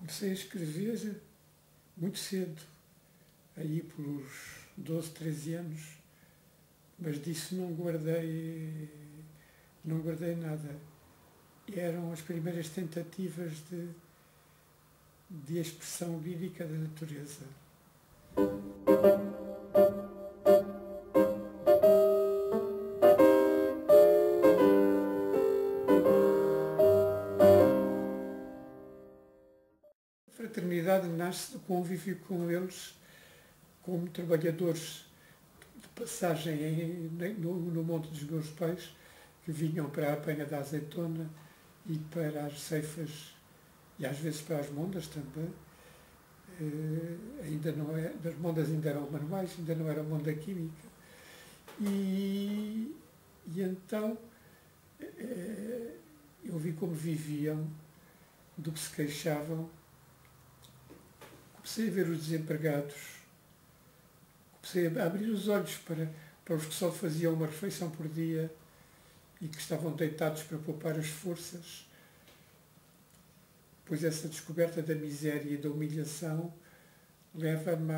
Comecei a escrever muito cedo, aí pelos 12, 13 anos, mas disso não guardei nada. Eram as primeiras tentativas de expressão lírica da natureza. A fraternidade nasce do convívio com eles, como trabalhadores de passagem no monte dos meus pais, que vinham para a apanha da azeitona e para as ceifas, e às vezes para as mondas também. Ainda não é, as mondas ainda eram manuais, ainda não era monda química. E então eu vi como viviam, do que se queixavam. Comecei a ver os desempregados, comecei a abrir os olhos para os que só faziam uma refeição por dia e que estavam deitados para poupar as forças. Pois essa descoberta da miséria e da humilhação leva-me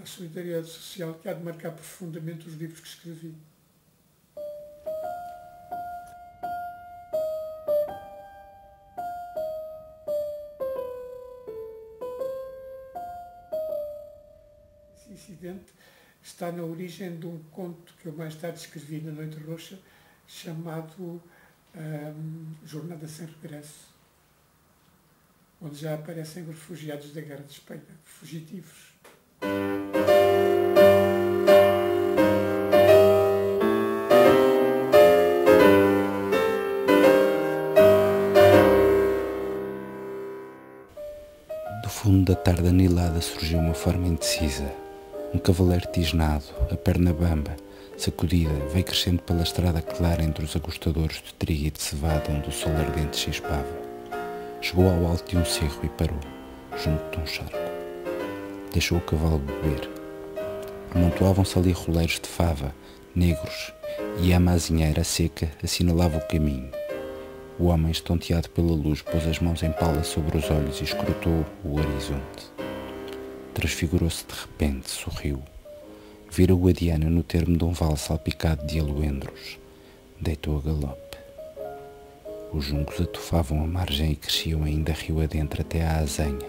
à solidariedade social, que há de marcar profundamente os livros que escrevi. Esse incidente está na origem de um conto que eu mais tarde escrevi na Noite Roxa, chamado Jornada Sem Regresso, onde já aparecem os refugiados da Guerra de Espanha, fugitivos. Do fundo da tarde anilada surgiu uma forma indecisa. Um cavaleiro tisnado, a perna bamba, sacudida, veio crescendo pela estrada clara entre os agostadores de trigo e de cevada onde o sol ardente chispava. Chegou ao alto de um cerro e parou, junto de um charco. Deixou o cavalo beber. Amontoavam-se ali roleiros de fava, negros, e a mazinheira seca assinalava o caminho. O homem, estonteado pela luz, pôs as mãos em pala sobre os olhos e escrutou o horizonte. Transfigurou-se de repente, sorriu. Vira-o a Diana no termo de um vale salpicado de aloendros. Deitou a galope. Os juncos atufavam a margem e cresciam ainda rio adentro até à azenha.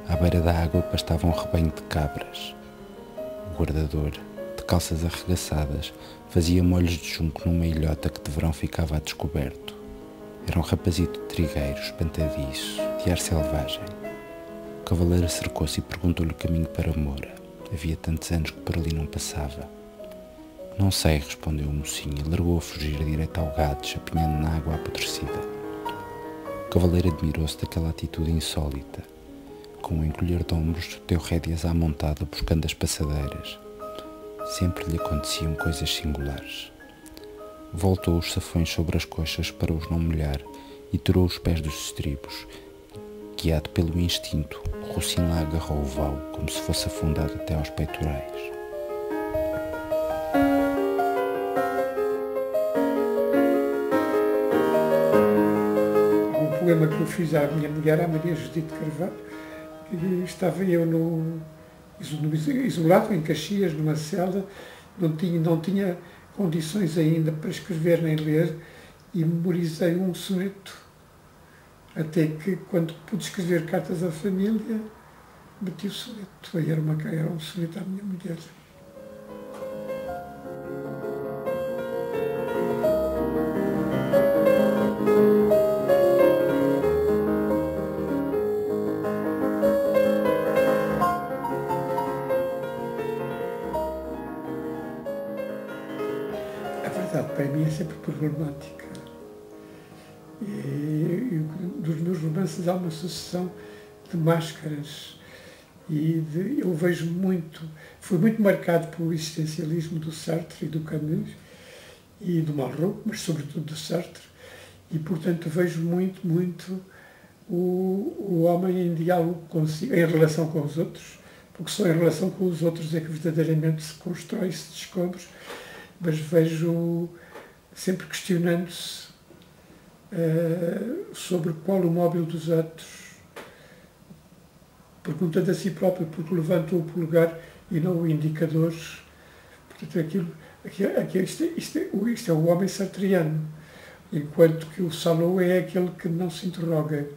À beira da água pastava um rebanho de cabras. O guardador, de calças arregaçadas, fazia molhos de junco numa ilhota que de verão ficava a descoberto. Era um rapazito de trigueiro, espantadiço, de ar selvagem. O cavaleiro acercou-se e perguntou-lhe o caminho para Moura. Havia tantos anos que por ali não passava. Não sei, respondeu o mocinho e largou a fugir direito ao gado, chapinhando na água apodrecida. O cavaleiro admirou-se daquela atitude insólita. Com um encolher de ombros, deu rédeas à montada, buscando as passadeiras. Sempre lhe aconteciam coisas singulares. Voltou os safões sobre as coxas para os não molhar e tirou os pés dos estribos. Guiado pelo instinto, o Rocinha agarrou o val como se fosse afundado até aos peitorais. Um poema que eu fiz à minha mulher, à Maria Judite Carvalho, que estava eu isolado em Caxias, numa cela, não tinha condições ainda para escrever nem ler, e memorizei um soneto. Até que, quando pude escrever cartas à família, meti o soneto. Aí era um soneto à minha mulher. A verdade, para mim, é sempre problemática. E dos meus romances há uma sucessão de máscaras eu vejo fui muito marcado pelo existencialismo do Sartre e do Camus e do Malraux, mas sobretudo do Sartre, e portanto vejo muito o homem em diálogo consigo, em relação com os outros, porque só em relação com os outros é que verdadeiramente se constrói, se descobre, mas vejo sempre questionando-se sobre qual o móvel dos atos, perguntando a si próprio, porque levantou o polegar e não o indicador. Portanto, isto é o homem sartreano, enquanto que o Salou é aquele que não se interroga,